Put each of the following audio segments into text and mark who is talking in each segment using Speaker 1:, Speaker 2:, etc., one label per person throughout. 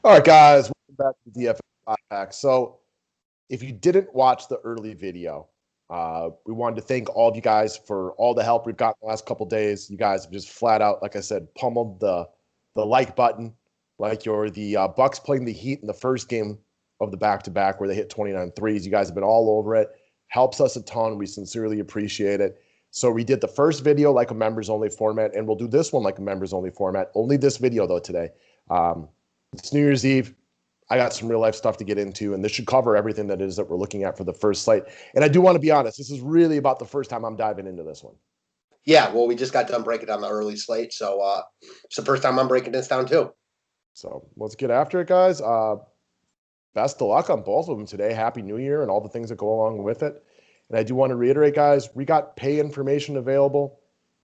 Speaker 1: All right, guys, welcome back to the DFS Pack. So, if you didn't watch the early video, we wanted to thank all of you guys for all the help we've gotten the last couple days. You guys have just flat out, like I said, pummeled the like button, like you're the Bucks playing the Heat in the first game of the back-to-back where they hit 29 threes. You guys have been all over it. Helps us a ton. We sincerely appreciate it. So we did the first video like a members-only format, and we'll do this one like a members-only format. Only this video, though, today. It's New Year's Eve. I got some real life stuff to get into, and this should cover everything that is that we're looking at for the first slate. And I do want to be honest, this is really about the first time I'm diving into this one.
Speaker 2: Yeah, well, we just got done breaking down the early slate, so it's the first time I'm breaking this down too.
Speaker 1: So let's get after it, guys. Best of luck on both of them today. Happy New Year and all the things that go along with it. And I do want to reiterate, guys, we got pay information available.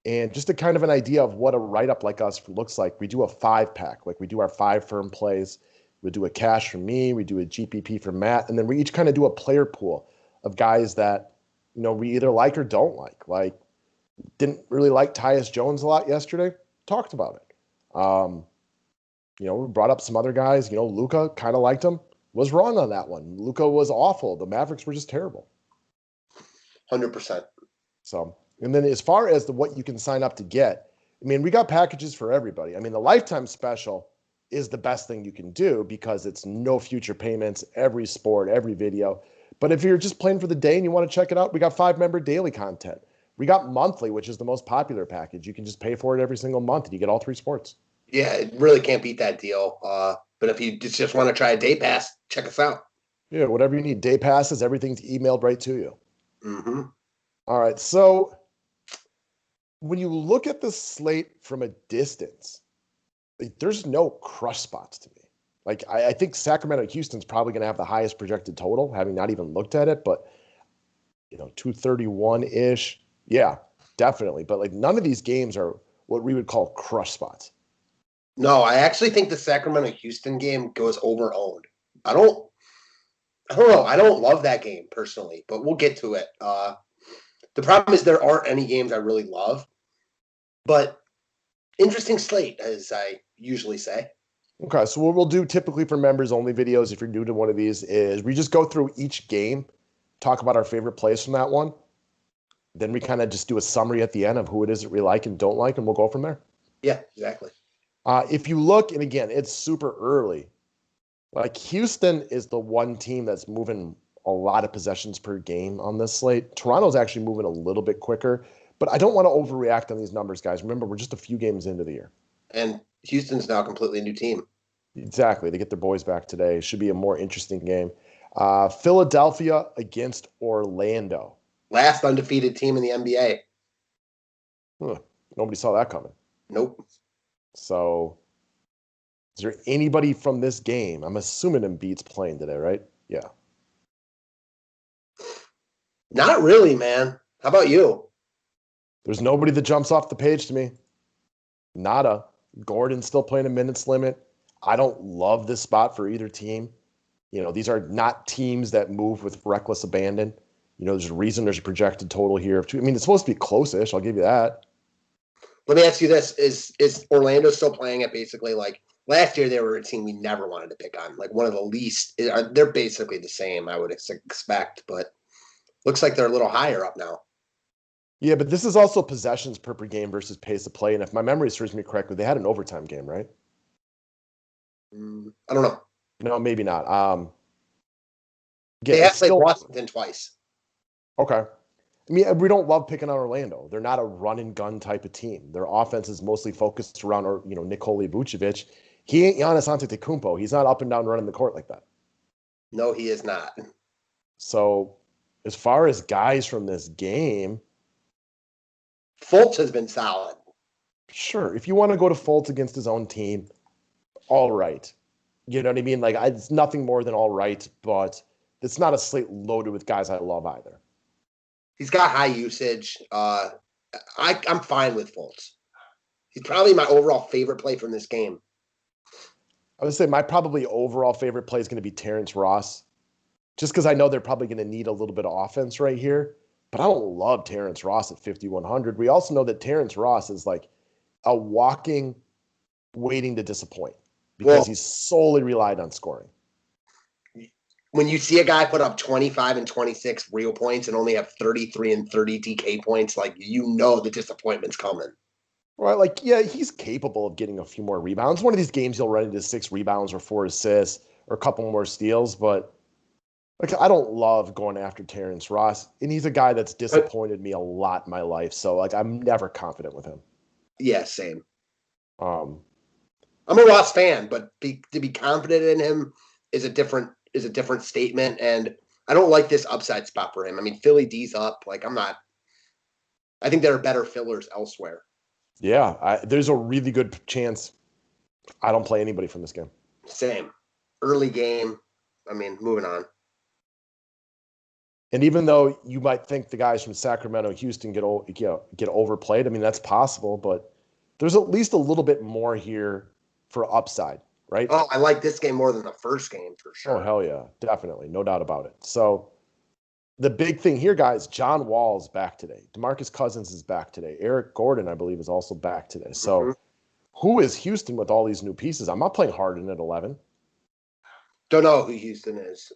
Speaker 1: And just a kind of an idea of what a write-up like us looks like, we do a 5-pack. Like we do our 5 firm plays. We do a cash for me. We do a GPP for Matt. And then we each kind of do a player pool of guys that, we either like or don't like. Like, didn't really like Tyus Jones a lot yesterday. Talked about it. We brought up some other guys. Luka, kind of liked him. Was wrong on that one. Luka was awful. The Mavericks were just terrible.
Speaker 2: 100%.
Speaker 1: So, and then as far as what you can sign up to get, we got packages for everybody. The lifetime special is the best thing you can do because it's no future payments, every sport, every video. But if you're just playing for the day and you want to check it out, we got 5-member daily content. We got monthly, which is the most popular package. You can just pay for it every single month and you get all 3 sports.
Speaker 2: Yeah, it really can't beat that deal. But if you just want to try a day pass, check us out.
Speaker 1: Yeah, whatever you need. Day passes, everything's emailed right to you.
Speaker 2: Mm-hmm.
Speaker 1: All right, so when you look at the slate from a distance, there's no crush spots to me. Like, I think Sacramento Houston's probably going to have the highest projected total, having not even looked at it, but 231-ish. Yeah, definitely. But none of these games are what we would call crush spots.
Speaker 2: No, I actually think the Sacramento Houston game goes over owned. I don't know. I don't love that game personally, but we'll get to it. The problem is there aren't any games I really love, but interesting slate, as I usually say.
Speaker 1: Okay, so what we'll do typically for members-only videos, if you're new to one of these, is we just go through each game, talk about our favorite plays from that one. Then we kind of just do a summary at the end of who it is that we like and don't like, and we'll go from there.
Speaker 2: Yeah, exactly.
Speaker 1: If you look, and again, it's super early. Like Houston is the one team that's moving a lot of possessions per game on this slate. Toronto's actually moving a little bit quicker, but I don't want to overreact on these numbers, guys. Remember, we're just a few games into the year.
Speaker 2: And Houston's now a completely new team.
Speaker 1: Exactly. They get their boys back today. Should be a more interesting game. Philadelphia against Orlando.
Speaker 2: Last undefeated team in the NBA.
Speaker 1: Nobody saw that coming.
Speaker 2: Nope.
Speaker 1: So, is there anybody from this game? I'm assuming Embiid's playing today, right? Yeah.
Speaker 2: Not really, man. How about you?
Speaker 1: There's nobody that jumps off the page to me. Nada. Gordon's still playing a minutes limit. I don't love this spot for either team. These are not teams that move with reckless abandon. There's a reason there's a projected total here. It's supposed to be close-ish. I'll give you that.
Speaker 2: Let me ask you this. Is Orlando still playing at basically like last year they were a team we never wanted to pick on, like one of the least. They're basically the same, I would expect, but looks like they're a little higher up now.
Speaker 1: Yeah, but this is also possessions per game versus pace of play. And if my memory serves me correctly, they had an overtime game, right?
Speaker 2: I don't know.
Speaker 1: No, maybe not.
Speaker 2: They have played Washington twice.
Speaker 1: Okay. We don't love picking on Orlando. They're not a run and gun type of team. Their offense is mostly focused around, Nikola Vucevic. He ain't Giannis Antetokounmpo. He's not up and down running the court like that.
Speaker 2: No, he is not.
Speaker 1: So, as far as guys from this game,
Speaker 2: Fultz has been solid.
Speaker 1: Sure. If you want to go to Fultz against his own team, all right. You know what I mean? It's nothing more than all right, but it's not a slate loaded with guys I love either.
Speaker 2: He's got high usage. I'm fine with Fultz. He's probably my overall favorite play from this game.
Speaker 1: I would say my probably overall favorite play is going to be Terrence Ross, just because I know they're probably going to need a little bit of offense right here. But I don't love Terrence Ross at 5,100. We also know that Terrence Ross is like a walking waiting to disappoint. because he's solely relied on scoring.
Speaker 2: When you see a guy put up 25 and 26 real points and only have 33 and 30 DK points, like, the disappointment's coming.
Speaker 1: Right, like, yeah, he's capable of getting a few more rebounds. One of these games he'll run into 6 rebounds or 4 assists or a couple more steals, but like, I don't love going after Terrence Ross, and he's a guy that's disappointed me a lot in my life. So, like, I'm never confident with him.
Speaker 2: Yeah, same.
Speaker 1: Um,
Speaker 2: I'm a Ross fan, but to be confident in him is a different statement, and I don't like this upside spot for him. I mean, Philly D's up. Like, I think there are better fillers elsewhere.
Speaker 1: Yeah, there's a really good chance I don't play anybody from this game.
Speaker 2: Same. Early game. I mean, moving on.
Speaker 1: And even though you might think the guys from Sacramento, Houston get overplayed, I mean, that's possible, but there's at least a little bit more here for upside, right?
Speaker 2: Oh, I like this game more than the first game for sure.
Speaker 1: Oh, hell yeah. Definitely. No doubt about it. So the big thing here, guys, John Wall's back today. DeMarcus Cousins is back today. Eric Gordon, I believe, is also back today. So who is Houston with all these new pieces? I'm not playing Harden at 11.
Speaker 2: Don't know who Houston is.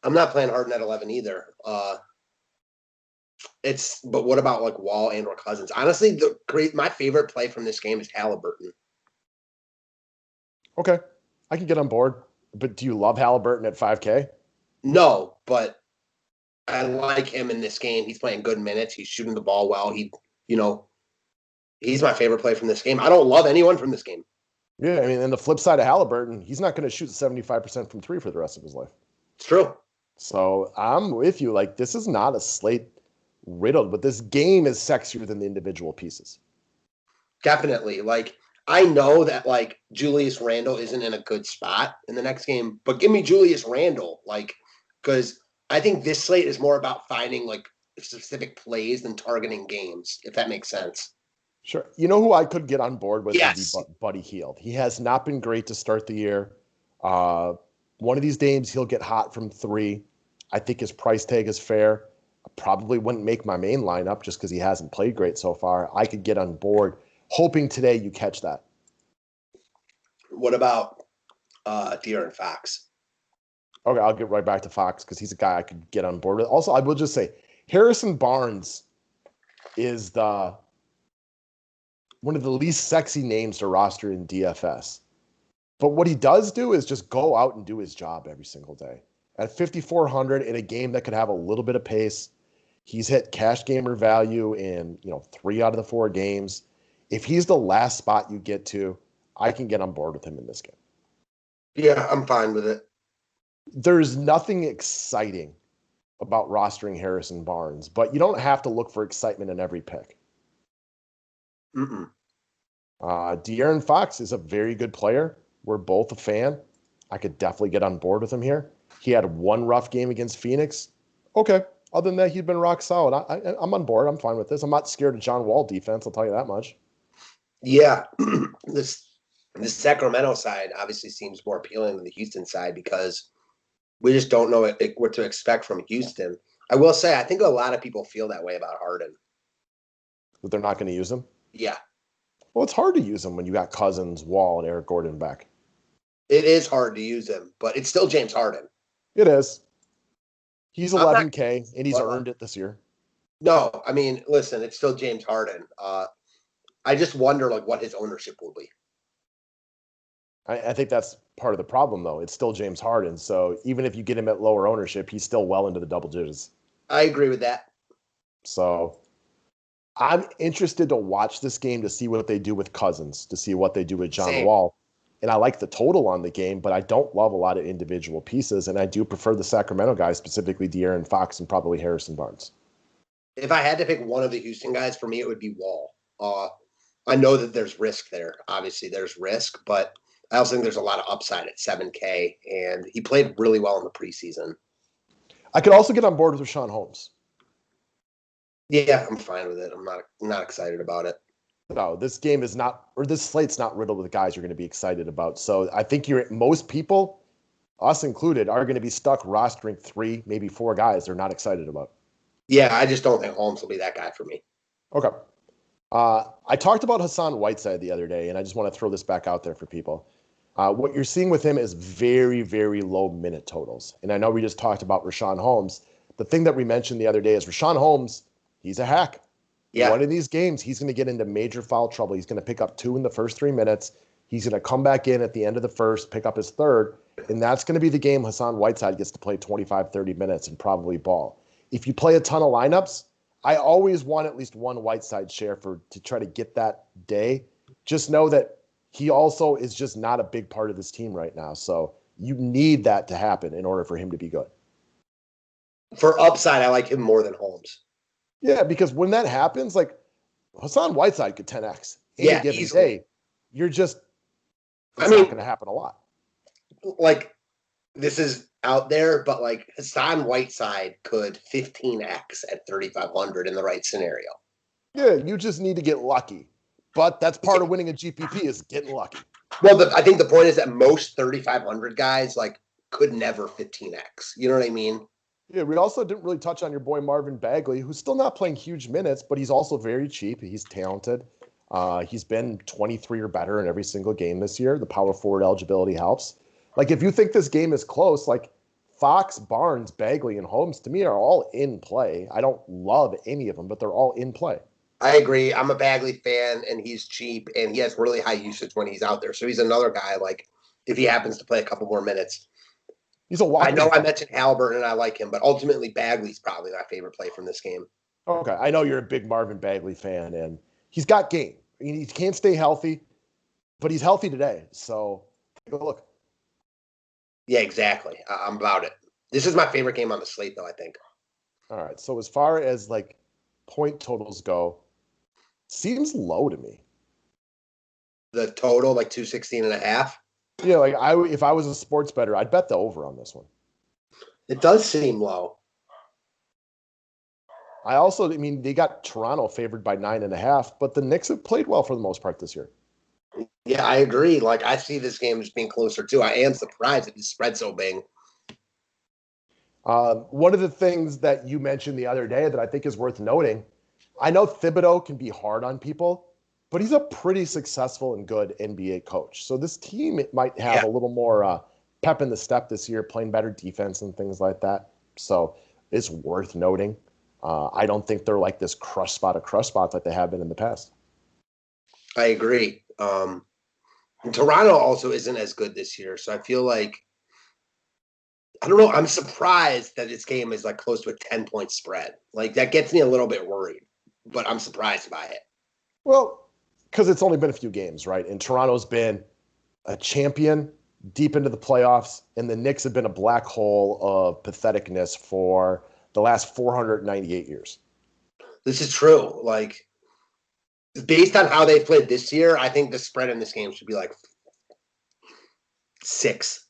Speaker 2: I'm not playing Harden at 11 either. But what about like Wall and or Cousins? Honestly, my favorite play from this game is Halliburton.
Speaker 1: Okay, I can get on board. But do you love Halliburton at 5K?
Speaker 2: No, but I like him in this game. He's playing good minutes. He's shooting the ball well. He's my favorite play from this game. I don't love anyone from this game.
Speaker 1: Yeah, I mean, and the flip side of Halliburton, he's not going to shoot 75% from 3 for the rest of his life.
Speaker 2: It's true.
Speaker 1: So I'm with you. Like, this is not a slate riddled, but this game is sexier than the individual pieces.
Speaker 2: Definitely. Like, I know that, like, Julius Randle isn't in a good spot in the next game, but give me Julius Randle, like, because I think this slate is more about finding, like, specific plays than targeting games, if that makes sense.
Speaker 1: Sure. You know who I could get on board with?
Speaker 2: Yes.
Speaker 1: Would be Buddy Hield. He has not been great to start the year. One of these games, he'll get hot from 3. I think his price tag is fair. I probably wouldn't make my main lineup just because he hasn't played great so far. I could get on board, hoping today you catch that.
Speaker 2: What about De'Aaron Fox?
Speaker 1: Okay, I'll get right back to Fox because he's a guy I could get on board with. Also, I will just say Harrison Barnes is one of the least sexy names to roster in DFS. But what he does do is just go out and do his job every single day. At 5,400 in a game that could have a little bit of pace, he's hit cash gamer value in 3 out of the 4 games. If he's the last spot you get to, I can get on board with him in this game.
Speaker 2: Yeah, I'm fine with it.
Speaker 1: There's nothing exciting about rostering Harrison Barnes, but you don't have to look for excitement in every pick. De'Aaron Fox is a very good player. We're both a fan. I could definitely get on board with him here. He had one rough game against Phoenix. Okay. Other than that, he'd been rock solid. I'm on board. I'm fine with this. I'm not scared of John Wall defense. I'll tell you that much.
Speaker 2: Yeah. This Sacramento side obviously seems more appealing than the Houston side because we just don't know what to expect from Houston. I will say, I think a lot of people feel that way about Harden.
Speaker 1: That they're not going to use him?
Speaker 2: Yeah.
Speaker 1: Well, it's hard to use him when you got Cousins, Wall, and Eric Gordon back.
Speaker 2: It is hard to use him, but it's still James Harden.
Speaker 1: It is. He's 11K, and he's earned it this year.
Speaker 2: No, I mean, listen, it's still James Harden. I just wonder, like, what his ownership will be.
Speaker 1: I think that's part of the problem, though. It's still James Harden, so even if you get him at lower ownership, he's still well into the double digits.
Speaker 2: I agree with that.
Speaker 1: So I'm interested to watch this game to see what they do with Cousins, to see what they do with John Wall. And I like the total on the game, but I don't love a lot of individual pieces, and I do prefer the Sacramento guys, specifically De'Aaron Fox and probably Harrison Barnes.
Speaker 2: If I had to pick one of the Houston guys, for me, it would be Wall. I know that there's risk there. Obviously, there's risk, but I also think there's a lot of upside at 7K, and he played really well in the preseason.
Speaker 1: I could also get on board with Rashawn Holmes.
Speaker 2: Yeah, I'm fine with it. I'm not excited about it.
Speaker 1: No, this game is not, or this slate's not riddled with guys you're going to be excited about. So I think most people, us included, are going to be stuck rostering 3, maybe 4 guys they're not excited about.
Speaker 2: Yeah, I just don't think Holmes will be that guy for me.
Speaker 1: Okay. I talked about Hassan Whiteside the other day, and I just want to throw this back out there for people. What you're seeing with him is very, very low minute totals. And I know we just talked about Rashawn Holmes. The thing that we mentioned the other day is Rashawn Holmes, he's a hack.
Speaker 2: Yeah.
Speaker 1: One of these games, he's going to get into major foul trouble. He's going to pick up 2 in the first 3 minutes. He's going to come back in at the end of the first, pick up his third. And that's going to be the game Hassan Whiteside gets to play 25, 30 minutes and probably ball. If you play a ton of lineups, I always want at least one Whiteside share to try to get that day. Just know that he also is just not a big part of this team right now. So you need that to happen in order for him to be good.
Speaker 2: For upside, I like him more than Holmes.
Speaker 1: Yeah, because when that happens, like Hassan Whiteside could 10x
Speaker 2: Yeah,
Speaker 1: given
Speaker 2: easily.
Speaker 1: day. You're just, it's
Speaker 2: I mean,
Speaker 1: not going to happen a lot.
Speaker 2: Like, this is out there, but like Hassan Whiteside could 15x at 3,500 in the right scenario.
Speaker 1: Yeah, you just need to get lucky. But that's part of winning a GPP is getting lucky.
Speaker 2: Well, I think the point is that most 3,500 guys like could never 15x. You know what I mean?
Speaker 1: Yeah, we also didn't really touch on your boy Marvin Bagley, who's still not playing huge minutes, but he's also very cheap. He's talented. He's been 23 or better in every single game this year. The power forward eligibility helps. Like, if you think this game is close, like Fox, Barnes, Bagley, and Holmes, to me, are all in play. I don't love any of them, but they're all in play.
Speaker 2: I agree. I'm a Bagley fan, and he's cheap, and he has really high usage when he's out there. So he's another guy, like, if he happens to play a couple more minutes.
Speaker 1: He's a walk.
Speaker 2: I know I mentioned Halliburton, and I like him, but ultimately Bagley's probably my favorite play from this game.
Speaker 1: Okay, I know you're a big Marvin Bagley fan, and he's got game. I mean, he can't stay healthy, but he's healthy today. So take a look.
Speaker 2: Yeah, exactly. I'm about it. This is my favorite game on the slate, though, I think.
Speaker 1: All right. So as far as like point totals go, seems low to me.
Speaker 2: The total, like 216.5.
Speaker 1: Yeah, like if I was a sports bettor, I'd bet the over on this one.
Speaker 2: It does seem low.
Speaker 1: I mean, they got Toronto favored by 9.5, but the Knicks have played well for the most part this year.
Speaker 2: Yeah, I agree. Like, I see this game as being closer, too. I am surprised that the spread's so big.
Speaker 1: One of the things that you mentioned the other day that I think is worth noting, I know Thibodeau can be hard on people, but he's a pretty successful and good NBA coach. So this team might have a little more pep in the step this year, playing better defense and things like that. So it's worth noting. I don't think they're like this crush spot of crush spots like they have been in the past.
Speaker 2: I agree. Toronto also isn't as good this year, so I feel like I don't know. I'm surprised that this game is like close to a 10-point spread. Like, that gets me a little bit worried, but I'm surprised by it.
Speaker 1: Well, because it's only been a few games, right? And Toronto's been a champion deep into the playoffs, and the Knicks have been a black hole of patheticness for the last 498 years.
Speaker 2: This is true. Like, based on how they played this year, I think the spread in this game should be like 6.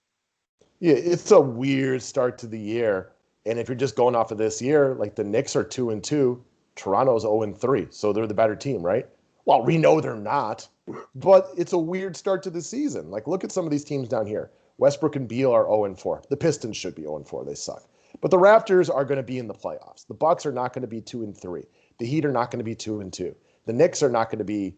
Speaker 1: Yeah, it's a weird start to the year. And if you're just going off of this year, like the Knicks are 2-2, Toronto's 0-3. So they're the better team, right? Well, we know they're not, but it's a weird start to the season. Like, look at some of these teams down here. Westbrook and Beal are 0-4. The Pistons should be 0-4. They suck. But the Raptors are going to be in the playoffs. The Bucks are not going to be 2-3. The Heat are not going to be 2-2. The Knicks are not going to be,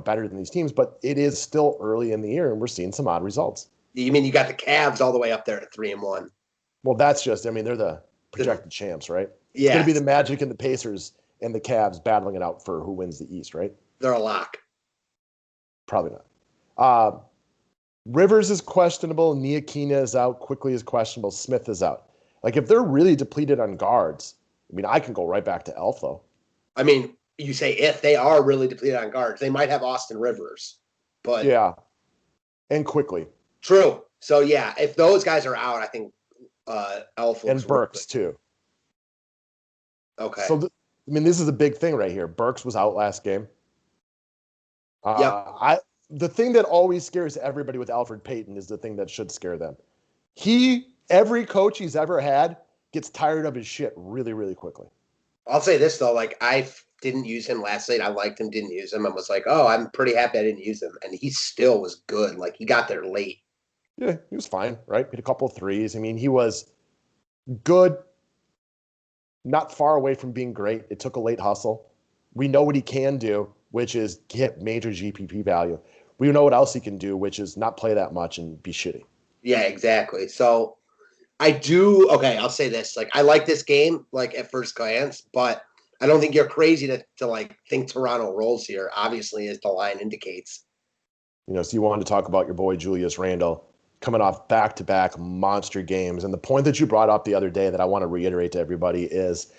Speaker 1: better than these teams, but it is still early in the year, and we're seeing some odd results.
Speaker 2: You mean you got the Cavs all the way up there at 3-1?
Speaker 1: Well, that's just, they're the projected champs, right?
Speaker 2: Yeah.
Speaker 1: It's going to be the Magic and the Pacers and the Cavs battling it out for who wins the East, right?
Speaker 2: They're a lock.
Speaker 1: Probably not. Rivers is questionable. Ntilikina is out. Quickly is questionable. Smith is out. Like, if they're really depleted on guards, I mean, I can go right back to Elf, though.
Speaker 2: I mean, you say if they are really depleted on guards, they might have Austin Rivers. But
Speaker 1: yeah. And Quickly.
Speaker 2: True. So, yeah, if those guys are out, I think Elf
Speaker 1: and Burks, too.
Speaker 2: Okay.
Speaker 1: So, this is a big thing right here. Burks was out last game. The thing that always scares everybody with Alfred Payton is the thing that should scare them. Every coach he's ever had gets tired of his shit really, really quickly.
Speaker 2: I'll say this, though. Like, I didn't use him last night. I liked him, didn't use him. I was like, oh, I'm pretty happy I didn't use him. And he still was good. Like, he got there late.
Speaker 1: Yeah, he was fine, right? Hit a couple of threes. I mean, he was good, not far away from being great. It took a late hustle. We know what he can do, which is get major GPP value. We know what else he can do, which is not play that much and be shitty.
Speaker 2: Yeah, exactly. So I'll say this. Like, I like this game, like, at first glance, but I don't think you're crazy to like, think Toronto rolls here, obviously, as the line indicates.
Speaker 1: So you wanted to talk about your boy Julius Randle coming off back-to-back monster games. And the point that you brought up the other day that I want to reiterate to everybody is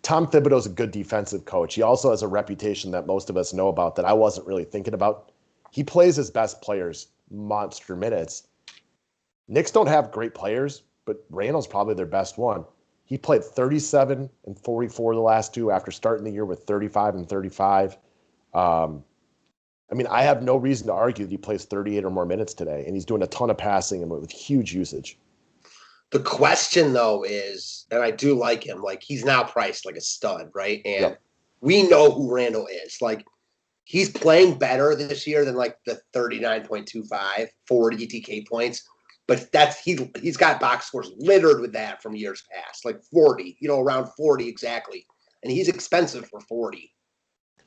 Speaker 1: Tom Thibodeau's a good defensive coach. He also has a reputation that most of us know about that I wasn't really thinking about. He plays his best players monster minutes. Knicks don't have great players, but Randall's probably their best one. He played 37 and 44 the last two after starting the year with 35 and 35. I have no reason to argue that he plays 38 or more minutes today, and he's doing a ton of passing and with huge usage.
Speaker 2: The question, though, is, and I do like him, like, he's now priced like a stud, right? And we know who Randall is. Like, he's playing better this year than, like, the 39.25, 40 DK points. But he's got box scores littered with that from years past, like 40, around 40 exactly. And he's expensive for 40.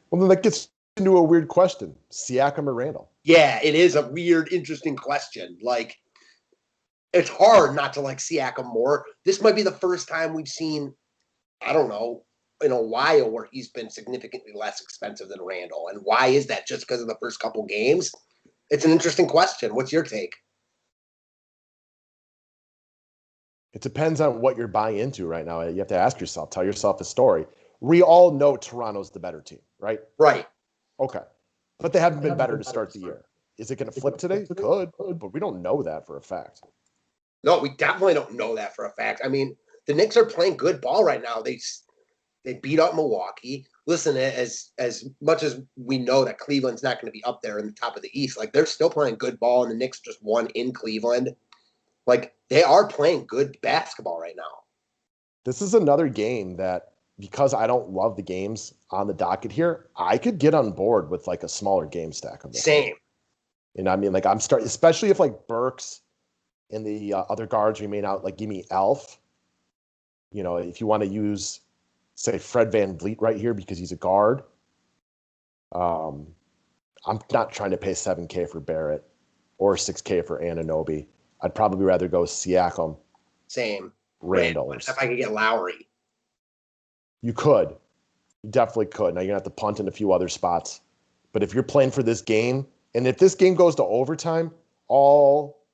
Speaker 1: Well, then that gets into a weird question. Siakam or Randall?
Speaker 2: Yeah, it is a weird, interesting question. Like, it's hard not to like Siakam more. This might be the first time we've seen, I don't know, in a while where he's been significantly less expensive than Randall. And why is that? Just because of the first couple games? It's an interesting question. What's your take?
Speaker 1: It depends on what you're buying into right now. You have to ask yourself, tell yourself a story. We all know Toronto's the better team, right?
Speaker 2: Right.
Speaker 1: Okay. But they haven't been better to start the year. Is it going to flip today? Could, but we don't know that for a fact.
Speaker 2: No, we definitely don't know that for a fact. I mean, the Knicks are playing good ball right now. They beat up Milwaukee. Listen, as much as we know that Cleveland's not going to be up there in the top of the East, like, they're still playing good ball, and the Knicks just won in Cleveland. Like, they are playing good basketball right now.
Speaker 1: This is another game that, because I don't love the games on the docket here, I could get on board with like a smaller game stack of this.
Speaker 2: Same.
Speaker 1: Like, I'm starting, especially if like Burks and the other guards remain out, like, give me Elf. If you want to use, say, Fred VanVleet right here because he's a guard. I'm not trying to pay $7K for Barrett or $6K for Anunoby. I'd probably rather go Siakam.
Speaker 2: Same.
Speaker 1: Randall.
Speaker 2: If I could get Lowry.
Speaker 1: You could. You definitely could. Now you're going to have to punt in a few other spots. But if you're playing for this game, and if this game goes to overtime, all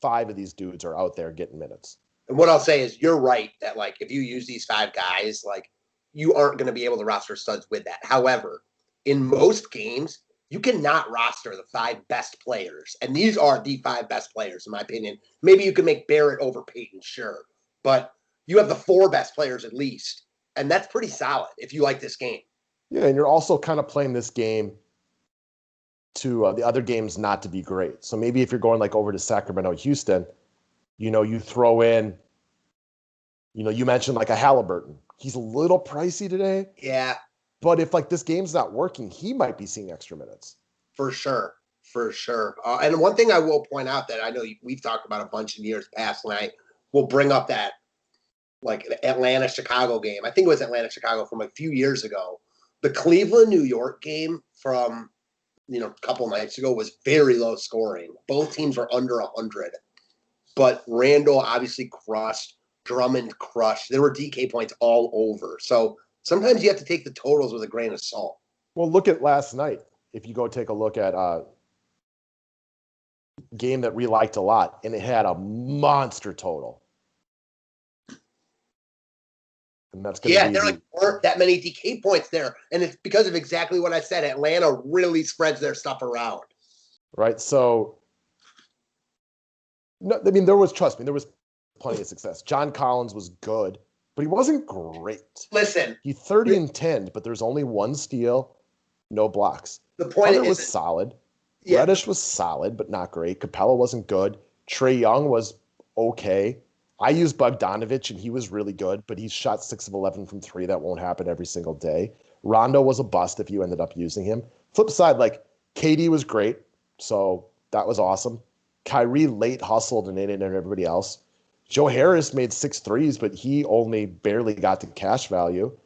Speaker 1: 5 of these dudes are out there getting minutes.
Speaker 2: And what I'll say is you're right that, like, if you use these 5 guys, like, you aren't going to be able to roster studs with that. However, in most games, you cannot roster the 5 best players. And these are the 5 best players, in my opinion. Maybe you can make Barrett over Peyton, sure. But you have the 4 best players at least. And that's pretty solid if you like this game.
Speaker 1: Yeah, and you're also kind of playing this game to the other games not to be great. So maybe if you're going like over to Sacramento, Houston, you throw in, you mentioned like a Halliburton. He's a little pricey today.
Speaker 2: Yeah.
Speaker 1: But if like this game's not working, he might be seeing extra minutes.
Speaker 2: For sure. And one thing I will point out that I know we've talked about a bunch in years past, and I will bring up that like Atlanta-Chicago game. I think it was Atlanta-Chicago from a few years ago. The Cleveland-New York game from a couple nights ago was very low scoring. Both teams were under 100. But Randall obviously crushed. Drummond crushed. There were DK points all over. So sometimes you have to take the totals with a grain of salt.
Speaker 1: Well, look at last night. If you go take a look at a game that we liked a lot, and it had a monster total. And that's going to be...
Speaker 2: there weren't that many DK points there. And it's because of exactly what I said. Atlanta really spreads their stuff around.
Speaker 1: Right. So, no, there was plenty of success. John Collins was good, but he wasn't great.
Speaker 2: Listen.
Speaker 1: He 30 and 10, but there's only 1 steal, no blocks.
Speaker 2: The point
Speaker 1: was solid. Yeah. Reddish was solid, but not great. Capella wasn't good. Trae Young was okay. I used Bogdanovich, and he was really good, but he's shot 6 of 11 from 3. That won't happen every single day. Rondo was a bust if you ended up using him. Flip side, like, KD was great, so that was awesome. Kyrie late hustled and in and everybody else. Joe Harris made 6 threes, but he only barely got to cash value.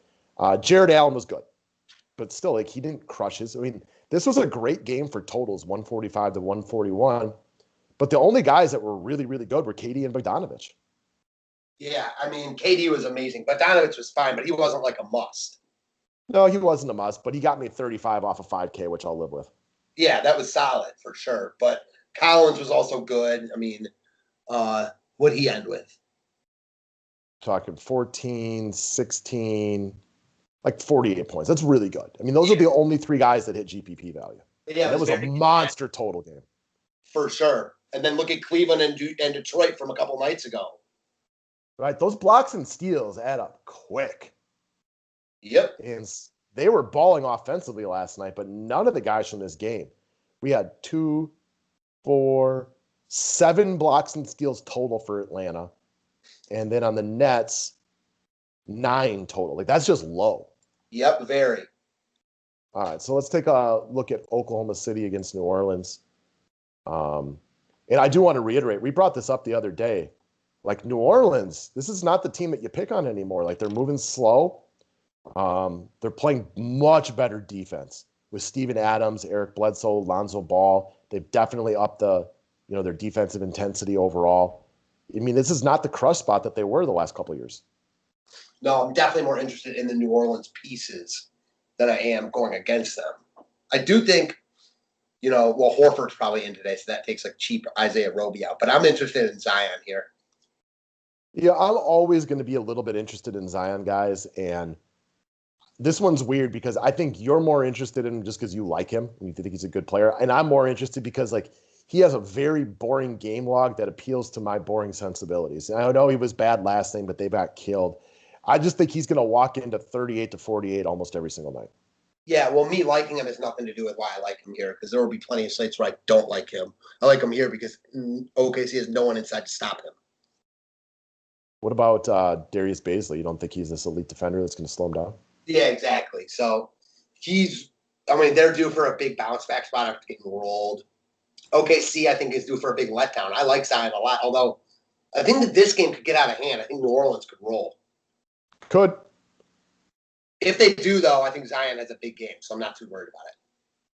Speaker 1: Jared Allen was good. but still, like, he didn't crush his. I mean, this was a great game for totals, 145 to 141. But the only guys that were really, really good were KD and Bogdanovich.
Speaker 2: Yeah, I mean, KD was amazing. Bogdanovich was fine, but he wasn't like a must.
Speaker 1: No, he wasn't a must, but he got me 35 off of 5K, which I'll live with.
Speaker 2: Yeah, that was solid for sure. But Collins was also good. I mean, what'd he end with?
Speaker 1: Talking 14, 16, like 48 points. That's really good. I mean, those are the only three guys that hit GPP value.
Speaker 2: Yeah,
Speaker 1: that was a monster total game.
Speaker 2: For sure. And then look at Cleveland and Detroit from a couple nights ago.
Speaker 1: Right, those blocks and steals add up quick.
Speaker 2: Yep.
Speaker 1: And they were balling offensively last night, but none of the guys from this game. We had 2, 4, 7 blocks and steals total for Atlanta. And then on the Nets, 9 total. Like, that's just low.
Speaker 2: Yep, very.
Speaker 1: All right, so let's take a look at Oklahoma City against New Orleans. And I do want to reiterate, we brought this up the other day. Like, New Orleans, this is not the team that you pick on anymore. Like, they're moving slow. They're playing much better defense with Steven Adams, Eric Bledsoe, Lonzo Ball. They've definitely upped their defensive intensity overall. I mean, this is not the crush spot that they were the last couple of years.
Speaker 2: No, I'm definitely more interested in the New Orleans pieces than I am going against them. I do think, Horford's probably in today, so that takes like cheap Isaiah Roby out. But I'm interested in Zion here.
Speaker 1: Yeah, I'm always going to be a little bit interested in Zion, guys. And this one's weird because I think you're more interested in him just because you like him and you think he's a good player. And I'm more interested because, like, he has a very boring game log that appeals to my boring sensibilities. And I know he was bad last thing, but they got killed. I just think he's going to walk into 38 to 48 almost every single night.
Speaker 2: Yeah, well, me liking him has nothing to do with why I like him here, because there will be plenty of slates where I don't like him. I like him here because OKC has no one inside to stop him.
Speaker 1: What about Darius Bazley? You don't think he's this elite defender that's going to slow him down?
Speaker 2: Yeah, exactly. So they're due for a big bounce back spot after getting rolled. OKC, I think, is due for a big letdown. I like Zion a lot, although I think that this game could get out of hand. I think New Orleans could roll.
Speaker 1: Could.
Speaker 2: If they do, though, I think Zion has a big game, so I'm not too worried about it.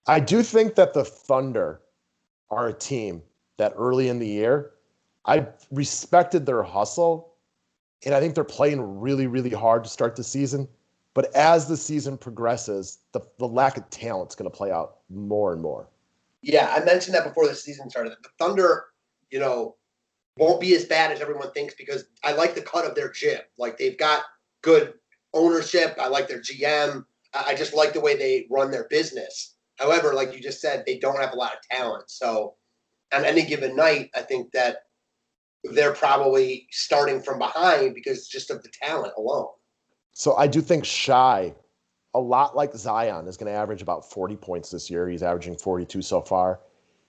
Speaker 1: I do think that the Thunder are a team that early in the year, I respected their hustle, and I think they're playing really, really hard to start the season. But as the season progresses, the lack of talent is going to play out more and more.
Speaker 2: Yeah, I mentioned that before the season started. The Thunder, won't be as bad as everyone thinks because I like the cut of their gym. Like, they've got good ownership. I like their GM. I just like the way they run their business. However, like you just said, they don't have a lot of talent. So on any given night, I think that they're probably starting from behind because just of the talent alone.
Speaker 1: So I do think Shai, a lot like Zion, is going to average about 40 points this year. He's averaging 42 so far.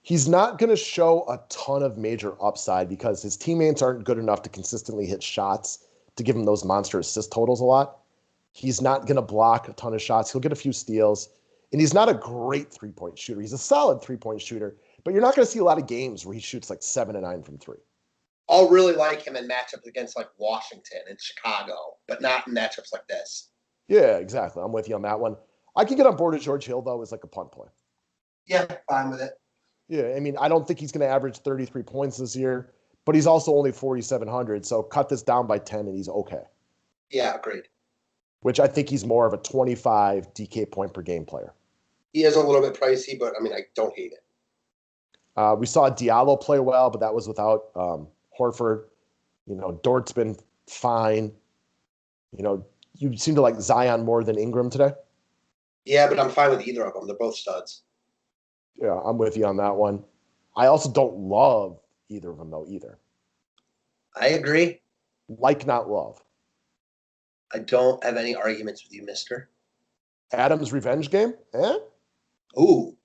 Speaker 1: He's not going to show a ton of major upside because his teammates aren't good enough to consistently hit shots to give him those monster assist totals a lot. He's not going to block a ton of shots. He'll get a few steals. And he's not a great three-point shooter. He's a solid three-point shooter, but you're not going to see a lot of games where he shoots like 7 and 9 from 3.
Speaker 2: I'll really like him in matchups against like Washington and Chicago, but not in matchups like this.
Speaker 1: Yeah, exactly. I'm with you on that one. I can get on board with George Hill, though, as like a punt play.
Speaker 2: Yeah, fine with it.
Speaker 1: Yeah, I mean, I don't think he's going to average 33 points this year, but he's also only 4,700, so cut this down by 10 and he's okay.
Speaker 2: Yeah, agreed.
Speaker 1: Which I think he's more of a 25 DK point per game player.
Speaker 2: He is a little bit pricey, but I mean, I don't hate it.
Speaker 1: We saw Diallo play well, but that was without Horford. Dort's been fine. You seem to like Zion more than Ingram today.
Speaker 2: Yeah, but I'm fine with either of them. They're both studs.
Speaker 1: Yeah, I'm with you on that one. I also don't love either of them, though, either.
Speaker 2: I agree.
Speaker 1: Like, not love.
Speaker 2: I don't have any arguments with you, mister.
Speaker 1: Adams' revenge game? Eh?
Speaker 2: Ooh.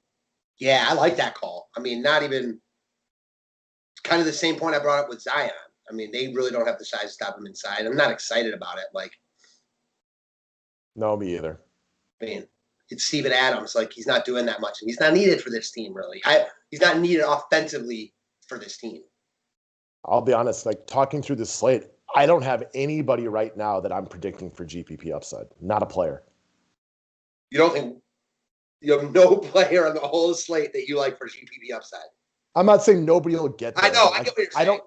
Speaker 2: Yeah, I like that call. I mean, not even kind of the same point I brought up with Zion. I mean, they really don't have the size to stop him inside. I'm not excited about it.
Speaker 1: No, me either.
Speaker 2: I mean, it's Steven Adams. Like, he's not doing that much. And he's not needed for this team, really. He's not needed offensively for this team.
Speaker 1: I'll be honest, like, talking through this slate, I don't have anybody right now that I'm predicting for GPP upside. Not a player.
Speaker 2: You don't think you have no player on the whole slate that you like for GPP upside?
Speaker 1: I'm not saying nobody will get there.
Speaker 2: I know.
Speaker 1: But
Speaker 2: I
Speaker 1: like,
Speaker 2: get what you're
Speaker 1: I
Speaker 2: saying.
Speaker 1: don't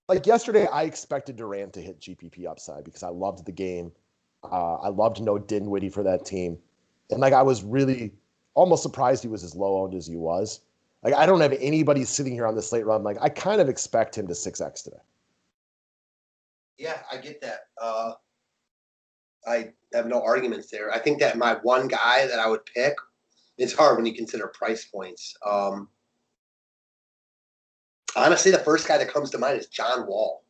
Speaker 1: like yesterday. I expected Durant to hit GPP upside because I loved the game. I loved no Dinwiddie for that team, and like I was really almost surprised he was as low owned as he was. Like I don't have anybody sitting here on the slate run. Like I kind of expect him to 6x today.
Speaker 2: Yeah, I get that. I have no arguments there. I think that my one guy that I would pick, it's hard when you consider price points. Honestly, the first guy that comes to mind is John Wall.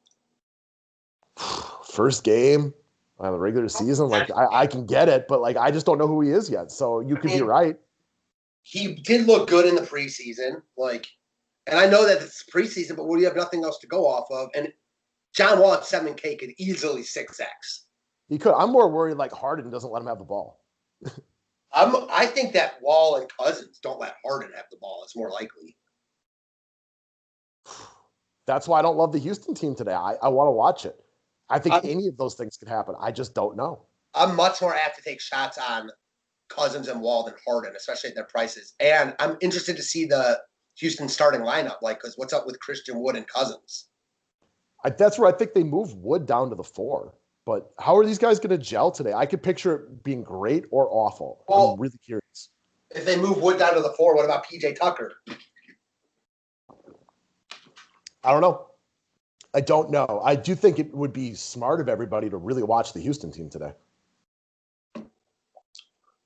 Speaker 1: First game on the regular season, like I can get it, but like I just don't know who he is yet. So you could be right.
Speaker 2: He did look good in the preseason, and I know that it's preseason, but we have nothing else to go off of. And John Wall at 7K could easily 6x.
Speaker 1: He could. I'm more worried like Harden doesn't let him have the ball.
Speaker 2: I think that Wall and Cousins don't let Harden have the ball. It's more likely.
Speaker 1: That's why I don't love the Houston team today. I want to watch it. I think any of those things could happen. I just don't know.
Speaker 2: I'm much more apt to take shots on Cousins and Wall than Harden, especially at their prices. And I'm interested to see the Houston starting lineup, because what's up with Christian Wood and Cousins?
Speaker 1: That's where I think they move Wood down to the 4. But how are these guys going to gel today? I could picture it being great or awful. Well, I'm really curious.
Speaker 2: If they move Wood down to the 4, what about PJ Tucker?
Speaker 1: I don't know. I don't know. I do think it would be smart of everybody to really watch the Houston team today.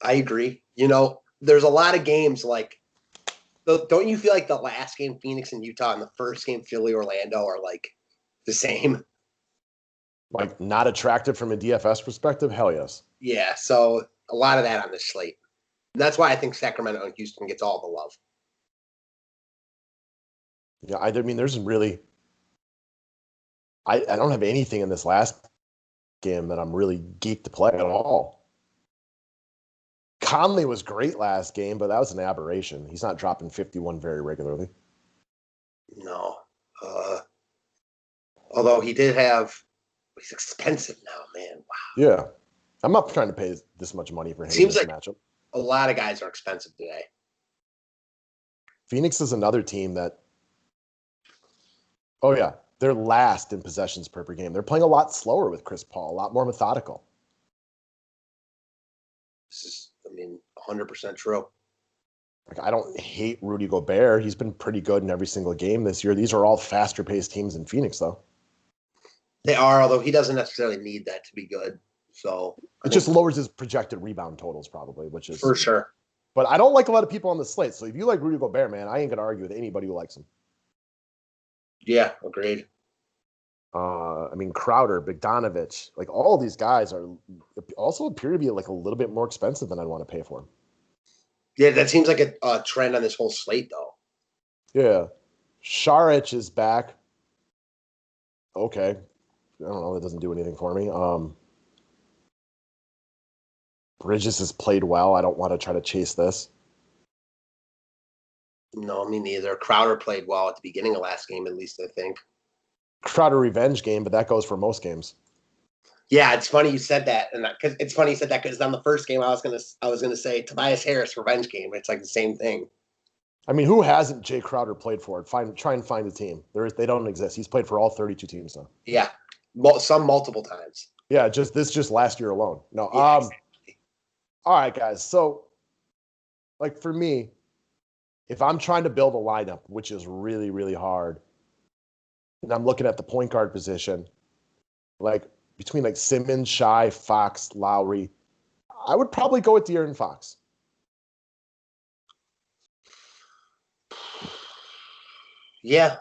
Speaker 2: I agree. There's a lot of games don't you feel like the last game, Phoenix and Utah, and the first game, Philly, Orlando, are the same?
Speaker 1: Like not attractive from a DFS perspective? Hell yes.
Speaker 2: Yeah, so a lot of that on this slate. And that's why I think Sacramento and Houston gets all the love.
Speaker 1: Yeah, I mean, there's really... I don't have anything in this last game that I'm really geeked to play at all. Conley was great last game, but that was an aberration. He's not dropping 51 very regularly.
Speaker 2: No. Although he did have... He's expensive now, man. Wow.
Speaker 1: Yeah. I'm not trying to pay this much money for him in this matchup.
Speaker 2: A lot of guys are expensive today.
Speaker 1: Phoenix is another team that... Oh, yeah. They're last in possessions per game. They're playing a lot slower with Chris Paul, a lot more methodical.
Speaker 2: This is, 100% true.
Speaker 1: I don't hate Rudy Gobert. He's been pretty good in every single game this year. These are all faster-paced teams in Phoenix, though.
Speaker 2: They are, although he doesn't necessarily need that to be good. So
Speaker 1: it just lowers his projected rebound totals, probably, which is...
Speaker 2: For sure.
Speaker 1: But I don't like a lot of people on the slate. So if you like Rudy Gobert, man, I ain't going to argue with anybody who likes him.
Speaker 2: Yeah, agreed.
Speaker 1: Crowder, Bogdanovich, all these guys are also appear to be a little bit more expensive than I'd want to pay for them.
Speaker 2: Yeah, that seems like a trend on this whole slate, though.
Speaker 1: Yeah. Šarić is back. Okay. I don't know. That doesn't do anything for me. Bridges has played well. I don't want to try to chase this.
Speaker 2: No, me neither. Crowder played well at the beginning of last game, at least, I think.
Speaker 1: Crowder revenge game, but that goes for most games.
Speaker 2: Yeah, it's funny you said that, and it's funny you said that because on the first game I was gonna say Tobias Harris revenge game. It's the same thing.
Speaker 1: Who hasn't Jay Crowder played for? Try and find a team. They don't exist. He's played for all 32 teams now.
Speaker 2: Yeah, some multiple times.
Speaker 1: Yeah, just last year alone. No,
Speaker 2: yeah, exactly.
Speaker 1: All right, guys. So, for me, if I'm trying to build a lineup, which is really, really hard, and I'm looking at the point guard position, between Simmons, Shai, Fox, Lowry, I would probably go with De'Aaron Fox.
Speaker 2: Yeah,